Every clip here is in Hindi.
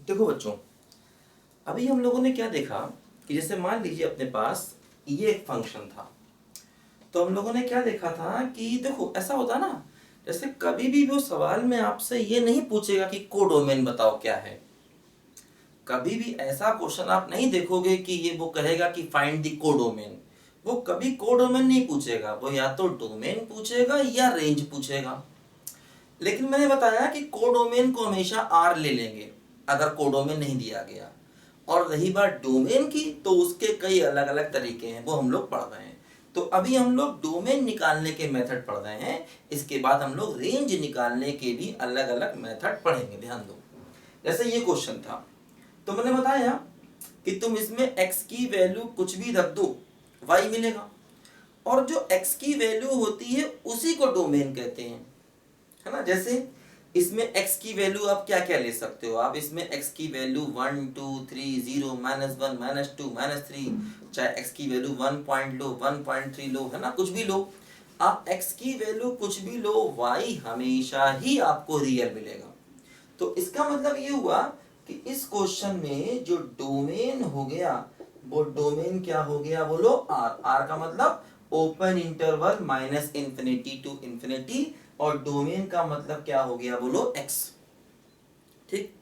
देखो बच्चों, अभी हम लोगों ने क्या देखा कि जैसे मान लीजिए अपने पास ये एक फंक्शन था। तो हम लोगों ने क्या देखा था कि देखो ऐसा होता ना, जैसे कभी भी वो सवाल में आपसे ये नहीं पूछेगा कि कोडोमेन बताओ क्या है। कभी भी ऐसा क्वेश्चन आप नहीं देखोगे कि ये वो कहेगा कि फाइंड द कोडोमेन। वो कभी कोडोमेन नहीं पूछेगा, वो या तो डोमेन पूछेगा या रेंज पूछेगा। लेकिन मैंने बताया कि कोडोमेन को हमेशा आर ले लेंगे अगर कोडोमेन नहीं दिया गया। और रही बात डोमेन की, तो उसके कई अलग अलग तरीके हैं, वो हम लोग पढ़ रहे हैं। तो अभी हम लोग डोमेन निकालने के मेथड पढ़ रहे हैं। इसके बाद हम लोग रेंज निकालने के भी अलग अलग मेथड पढ़ेंगे। ध्यान दो, जैसे ये क्वेश्चन था तो मैंने बताया कि तुम इसमें x की वैल्यू कुछ भी रख दो, y मिलेगा। और जो x की वैल्यू होती है उसी को डोमेन कहते हैं, है ना। जैसे इसमें x की वैल्यू आप क्या क्या ले सकते हो, आप इसमें x की वैल्यू 1 2 3 0 -1 -2 -3, चाहे x की वैल्यू 1 पॉइंट लो 1.3 लो, है ना, कुछ भी लो। आप x की वैल्यू कुछ भी लो, y हमेशा ही आपको रियल मिलेगा। तो इसका मतलब ये हुआ कि इस क्वेश्चन में जो डोमेन हो गया वो डोमेन क्या हो गया, बोलो r। r का मतलब ओपन इंटरवल -∞ to ∞, और डोमेन का मतलब क्या हो गया, बोलो x। ठीक,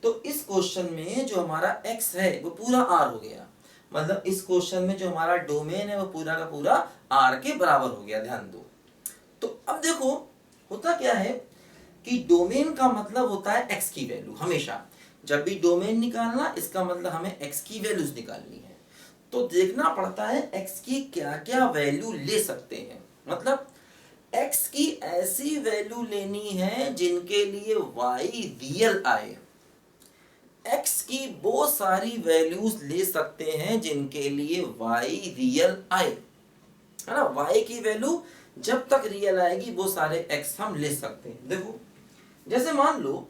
तो इस क्वेश्चन में जो हमारा x है वो पूरा r हो गया। मतलब इस क्वेश्चन में जो हमारा डोमेन है वो पूरा का पूरा r के बराबर हो गया। ध्यान दो, तो अब देखो होता क्या है कि डोमेन का मतलब होता है x की वैल्यू। हमेशा जब भी डोमेन निकालना, इसका मतलब हमें x की वैल्यूज निकालनी है। तो देखना पड़ता है x की क्या क्या वैल्यू ले सकते हैं। मतलब x की ऐसी वैल्यू लेनी है जिनके लिए y रियल आए। x की वो सारी वैल्यूज ले सकते हैं जिनके लिए y रियल आए, है ना। y की वैल्यू जब तक रियल आएगी वो सारे x हम ले सकते हैं। देखो जैसे मान लो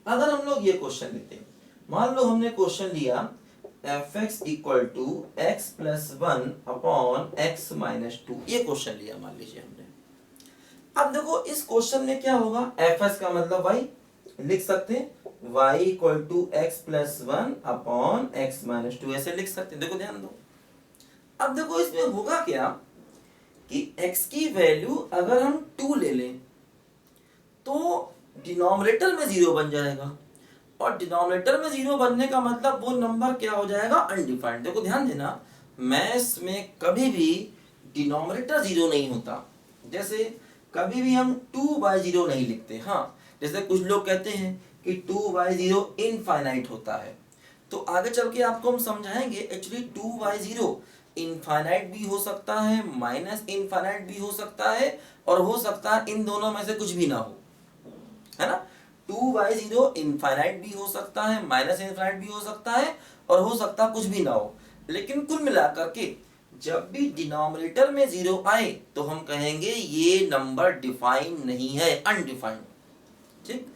अगर हम लोग ये क्वेश्चन लेते हैं, मान लो हमने क्वेश्चन लिया f(x = x + 1 अपॉन x - 2, ये क्वेश्चन लिया मान लीजिए हमने। अब देखो इस क्वेश्चन में क्या होगा, fs का मतलब y लिख सकते हैं, y = x + 1 अपॉन x - 2, ऐसे लिख सकते हैं। देखो ध्यान दो, अब देखो इसमें होगा क्या कि x की वैल्यू अगर हम 2 ले लें तो डिनोमिनेटर में 0 बन जाएगा, और डिनोमिनेटर में 0 बनने का मतलब वो नंबर क्या हो जाएगा, अनडिफाइंड। देखो ध्यान देना, मैथ्स में कभी भी डिनोमिनेटर 0 नहीं होता। जैसे कभी भी हम 2/0 नहीं लिखते। हाँ, जैसे कुछ लोग कहते हैं कि 2/0 इनफाइनाइट होता है, तो आगे चल के आपको हम समझाएंगे एक्चुअली 2/0 इनफाइनाइट भी हो सकता है, माइनस इनफाइनाइट भी हो सकता है, और हो सकता है इन दोनों में से कुछ भी ना हो, है ना। 2/0 इनफाइनाइट भी हो सकता है, माइनस इनफाइनाइट भी हो सकता है, और हो सकता है कुछ भी ना हो। लेकिन कुल मिलाकर के जब भी डिनोमिनेटर में 0 आए तो हम कहेंगे ये नंबर डिफाइन नहीं है, अनडिफाइंड। ठीक,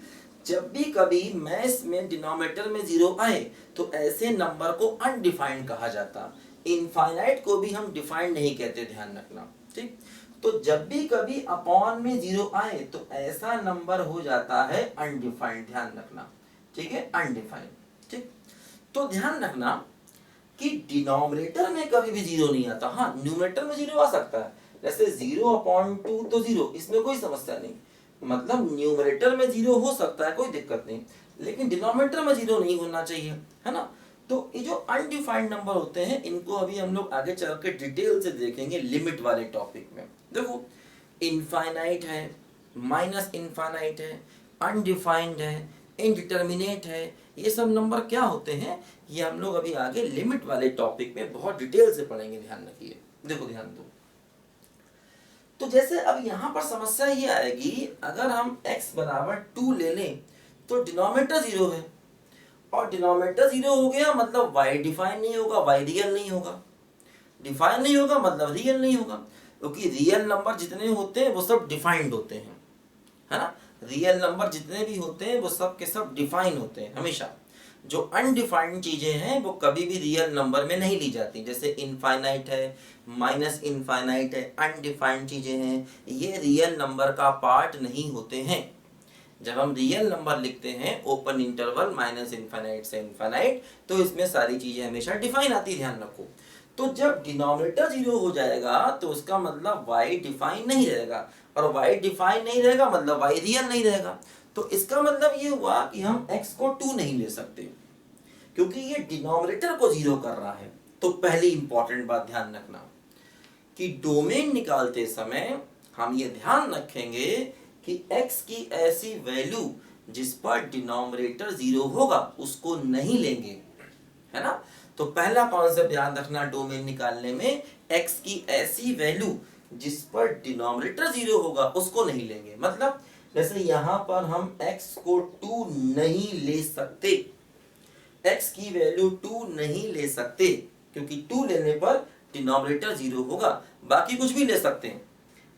जब भी कभी मैथ्स में डिनोमिनेटर में 0 आए तो ऐसे नंबर को अनडिफाइंड कहा जाता। इनफाइनाइट को भी हम डिफाइंड नहीं कहते, ध्यान रखना। ठीक, तो जब भी कभी अपॉन में 0 आए तो ऐसा नंबर हो जाता है अनडिफाइंड, ध्यान रखना। ठीक है, अनडिफाइंड। ठीक, तो ध्यान रखना कि डिनोमिनेटर में कभी भी 0 नहीं आता। हाँ, न्यूमरेटर में 0 आ सकता है, जैसे 0/2 तो 0, इसमें कोई समस्या नहीं। मतलब न्यूमरेटर में 0 हो सकता है, कोई दिक्कत नहीं, लेकिन डिनोमिनेटर में 0 नहीं होना चाहिए, है ना। तो ये जो अनडिफाइंड नंबर होते हैं इनको अभी हम लोग आगे चल के डिटेल से देखेंगे लिमिट वाले टॉपिक में। देखो इनफाइनाइट है, माइनस इनफाइनाइट है, अनडिफाइंड है, इनडिटर्मिनेट है, ये सब नंबर क्या होते हैं ये हम लोग अभी आगे लिमिट वाले टॉपिक में बहुत डिटेल से पढ़ेंगे, ध्यान रखिए। देखो ध्यान दो, तो जैसे अब यहाँ पर समस्या ये आएगी, अगर हम x = 2 ले लें तो डिनोमिनेटर 0 है, और डिनोमिनेटर 0 हो गया मतलब y डिफाइन नहीं होगा, y रियल नहीं होगा। डिफाइन नहीं होगा मतलब रियल नहीं होगा, क्योंकि रियल नंबर जितने होते हैं वो सब डिफाइंड होते हैं, है ना। रियल नंबर जितने भी होते हैं वो सब के सब डिफाइन होते हैं हमेशा। जो अनडिफाइंड चीजें हैं वो कभी भी रियल नंबर में नहीं ली जाती, जैसे इनफाइनाइट है, माइनस इनफाइनाइट है, अनडिफाइंड चीजें हैं, ये रियल नंबर का पार्ट नहीं होते हैं। जब हम रियल नंबर लिखते हैं ओपन इंटरवल माइनस इनफाइनाइट से इनफाइनाइट, तो इसमें सारी चीजें हमेशा डिफाइन आती है, ध्यान रखो। तो जब डिनोमिनेटर 0 हो जाएगा तो उसका मतलब y डिफाइन नहीं रहेगा, और y डिफाइन नहीं रहेगा मतलब y रियल नहीं रहेगा। तो इसका मतलब ये हुआ कि हम x को 2 नहीं ले सकते, क्योंकि ये डिनोमिनेटर को 0 कर रहा है। तो पहली इंपॉर्टेंट बात ध्यान रखना कि डोमेन निकालते समय हम ये ध्यान रखेंगे कि x की ऐसी वैल्यू जिस पर डिनोमिनेटर 0 होगा उसको नहीं लेंगे, है ना। तो पहला कॉन्सेप्ट ध्यान रखना डोमेन निकालने में, x की ऐसी वैल्यू जिस पर डिनोमिनेटर 0 होगा उसको नहीं लेंगे। मतलब जैसे यहां पर हम x को 2 नहीं ले सकते, x की वैल्यू 2 नहीं ले सकते, क्योंकि 2 लेने पर डिनोमिनेटर 0 होगा। बाकी कुछ भी ले सकते हैं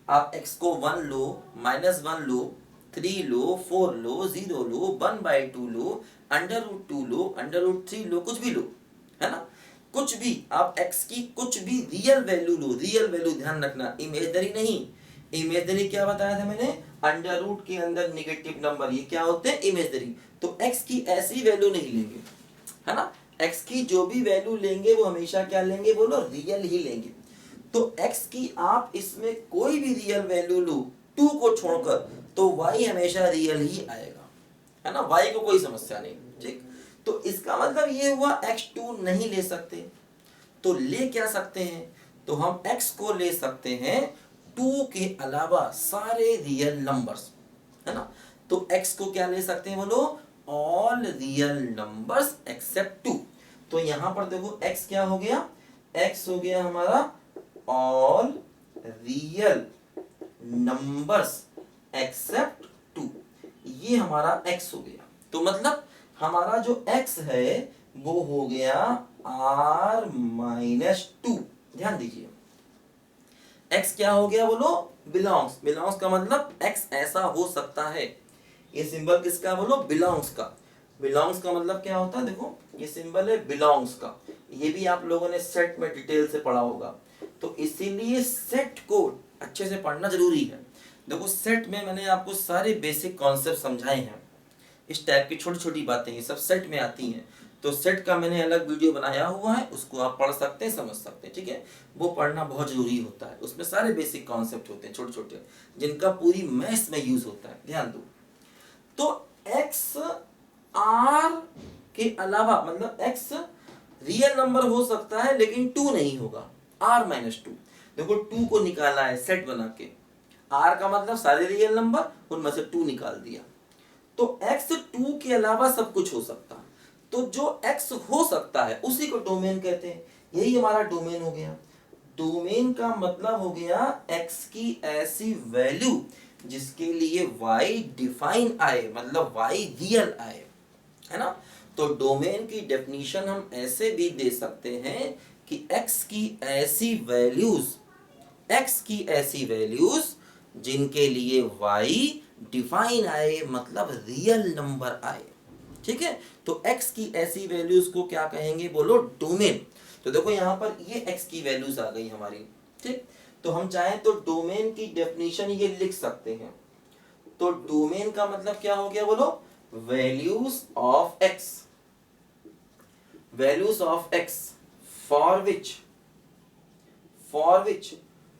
आप, x को 1 लो, -1 लो, 3 लो, 4 लो, 0 लो, 1/2 लो, √2 लो, √3 लो, कुछ भी लो, है ना। कुछ भी आप x की कुछ भी रियल वैल्यू लो, रियल वैल्यू ध्यान रखना, इमेजिनरी नहीं। इमेजिनरी क्या बताया था मैंने, अंडर रूट के अंदर नेगेटिव नंबर, ये क्या होते हैं, इमेजिनरी। तो x की ऐसी वैल्यू नहीं लेंगे, है ना। x की जो भी वैल्यू लेंगे वो हमेशा क्या लेंगे, बोलो, रियल ही लेंगे। तो x की आप इसमें कोई भी रियल वैल्यू लो 2 को छोड़कर, तो y हमेशा रियल ही आएगा, है ना, y को कोई समस्या नहीं, ठीक। तो इसका मतलब ये हुआ x2 नहीं ले सकते, तो ले क्या सकते हैं, तो हम x को ले सकते हैं 2 के अलावा सारे रियल नंबर्स, है ना। तो x को क्या ले सकते हैं, बोलो, ऑल रियल नंबर्स एक्सेप्ट 2। तो यहां पर देखो x क्या हो गया, x हो गया हमारा ऑल रियल नंबर्स एक्सेप्ट 2, ये हमारा x हो गया। तो मतलब हमारा जो x है वो हो गया r-2। ध्यान दीजिए x क्या हो गया, बोलो, बिलोंग्स। बिलोंग्स का मतलब x ऐसा हो सकता है, ये सिंबल किसका, बोलो, बिलोंग्स का। बिलोंग्स का मतलब क्या होता है, देखो ये सिंबल है बिलोंग्स का, ये भी आप लोगों ने सेट में डिटेल से पढ़ा होगा। तो इसीलिए सेट को अच्छे से पढ़ना जरूरी है। देखो सेट में मैंने आपको सारे बेसिक कॉन्सेप्ट समझाए हैं, इस टाइप की छोटी छोटी बातें ये सब सेट में आती हैं। तो सेट का मैंने अलग वीडियो बनाया हुआ है, उसको आप पढ़ सकते हैं, समझ सकते हैं, ठीक है। वो पढ़ना बहुत जरूरी होता है, उसमें सारे बेसिक कॉन्सेप्ट होते हैं छोटे छोटे, जिनका पूरी मैथ्स में यूज होता है, ध्यान दो। तो x r के अलावा, मतलब x रियल नंबर हो सकता है लेकिन 2 नहीं होगा, r-2। देखो 2 को निकाला है सेट बना के, r का मतलब सारे रियल नंबर, उनमें से 2 निकाल दिया। तो x 2 के अलावा सब कुछ हो सकता है, तो जो x हो सकता है उसी को डोमेन कहते हैं, यही हमारा डोमेन हो गया। डोमेन का मतलब हो गया x की ऐसी वैल्यू जिसके लिए y डिफाइन आए, मतलब y रियल आए, है ना। तो डोमेन की डेफिनेशन हम ऐसे भी दे सकते हैं कि x की ऐसी वैल्यूज जिनके लिए y डिफाइन आए, मतलब रियल नंबर आए, ठीक है। तो x की ऐसी वैल्यूज को क्या कहेंगे, बोलो, डोमेन। तो देखो यहां पर ये x की वैल्यूज आ गई हमारी, ठीक। तो हम चाहें तो डोमेन की डेफिनेशन ये लिख सकते हैं। तो डोमेन का मतलब क्या हो गया, बोलो, values of x, values of x for which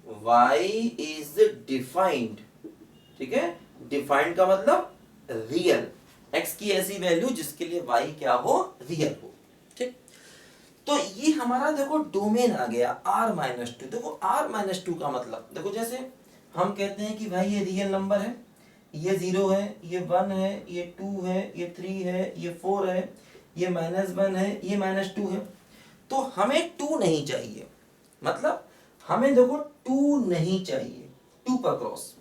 y is defined, ठीक है। डिफाइंड का मतलब रियल, x की ऐसी वैल्यू जिसके लिए y क्या हो, रियल हो, ठीक। तो ये हमारा देखो डोमेन आ गया r-2। देखो r-2 का मतलब, देखो जैसे हम कहते हैं कि भाई ये रियल नंबर है, ये 0 है, ये 1 है, ये 2 है, ये 3 है, ये 4 है, ये -1 है, ये -2 है। तो हमें 2 नहीं चाहिए, मतलब हमें देखो 2 नहीं चाहिए, 2 पर क्रॉस।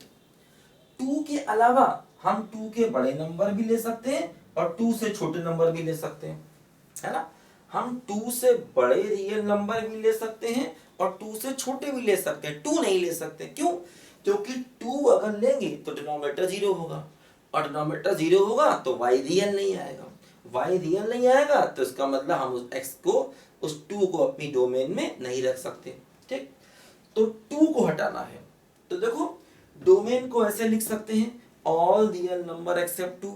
2 के अलावा हम 2 के बड़े नंबर भी ले सकते हैं और 2 से छोटे नंबर भी ले सकते हैं, है ना। हम 2 से बड़े रियल नंबर भी ले सकते हैं और 2 से छोटे भी ले सकते हैं, 2 नहीं ले सकते, क्यों, क्योंकि 2 अगर लेंगे तो डिनोमिनेटर 0 होगा, और डिनोमिनेटर 0 होगा तो y रियल नहीं आएगा, y रियल नहीं आएगा तो इसका मतलब हम उस x को, उस 2 को अपनी डोमेन में नहीं रख सकते, ठीक। तो 2 को हटाना है, तो देखो डोमेन को ऐसे लिख सकते हैं, all real number except 2।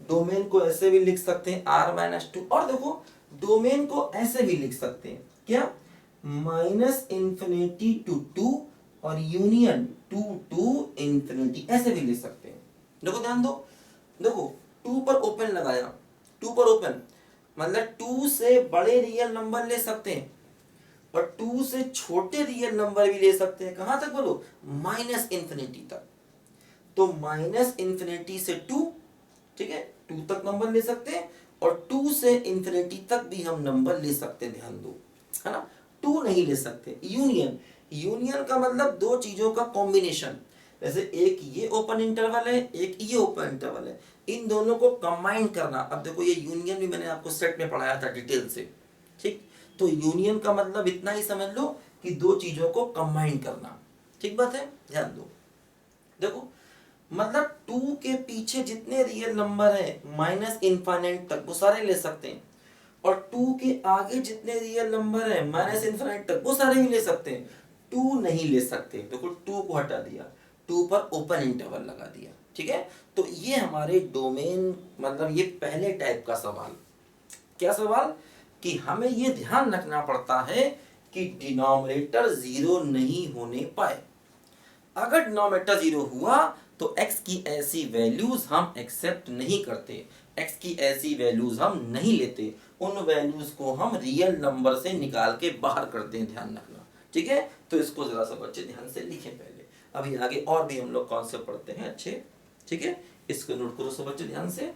Domain को ऐसे भी लिख सकते हैं r-2, और देखो डोमेन को ऐसे भी लिख सकते हैं क्या, -∞ to 2 और यूनियन 2 to ∞, ऐसे भी लिख सकते हैं। देखो ध्यान दो, देखो 2 पर ओपन लगाया, 2 पर ओपन मतलब 2 से बड़े रियल नंबर ले सकते हैं और 2 से छोटे रियल नंबर भी ले सकते हैं। कहां तक बोलो, -∞ तक। तो -∞ से 2, ठीक है, 2 तक नंबर ले सकते हैं और 2 से ∞ तक भी हम नंबर ले सकते हैं, ध्यान दो, है ना। 2 नहीं ले सकते। यूनियन, यूनियन का मतलब दो चीजों का कॉम्बिनेशन, जैसे एक ये ओपन इंटरवल है, एक ये ओपन इंटरवल है, इन दोनों को कंबाइन करना। अब देखो ये यूनियन भी मैंने आपको सेट में पढ़ाया था डिटेल से, ठीक। तो यूनियन का मतलब इतना ही समझ लो कि दो चीजों को कंबाइन करना, ठीक बात है, ध्यान दो। देखो मतलब 2 के पीछे जितने रियल नंबर है -∞ तक वो सारे ले सकते हैं, और 2 के आगे जितने रियल नंबर है -∞ तक वो सारे भी ले सकते हैं। 2 नहीं ले सकते, देखो 2 को हटा दिया, 2 पर ओपन इंटरवल लगा दिया, ठीक है। तो ये हमारे डोमेन, मतलब ये पहले टाइप का सवाल। क्या सवाल, कि हमें ये ध्यान रखना पड़ता है कि डिनोमिनेटर 0 नहीं होने पाए। अगर डिनोमिनेटर 0 हुआ तो x की ऐसी वैल्यूज हम एक्सेप्ट नहीं करते, x की ऐसी वैल्यूज हम नहीं लेते, उन वैल्यूज को हम रियल नंबर से निकाल के बाहर करते हैं, ध्यान रखना, ठीक है। तो इसको जरा सा बच्चे ध्यान से लिखें पहले, अभी आगे और भी हम लोग कॉन्सेप्ट पढ़ते हैं अच्छे, ठीक है। इसको नोट करो सब बच्चे ध्यान से।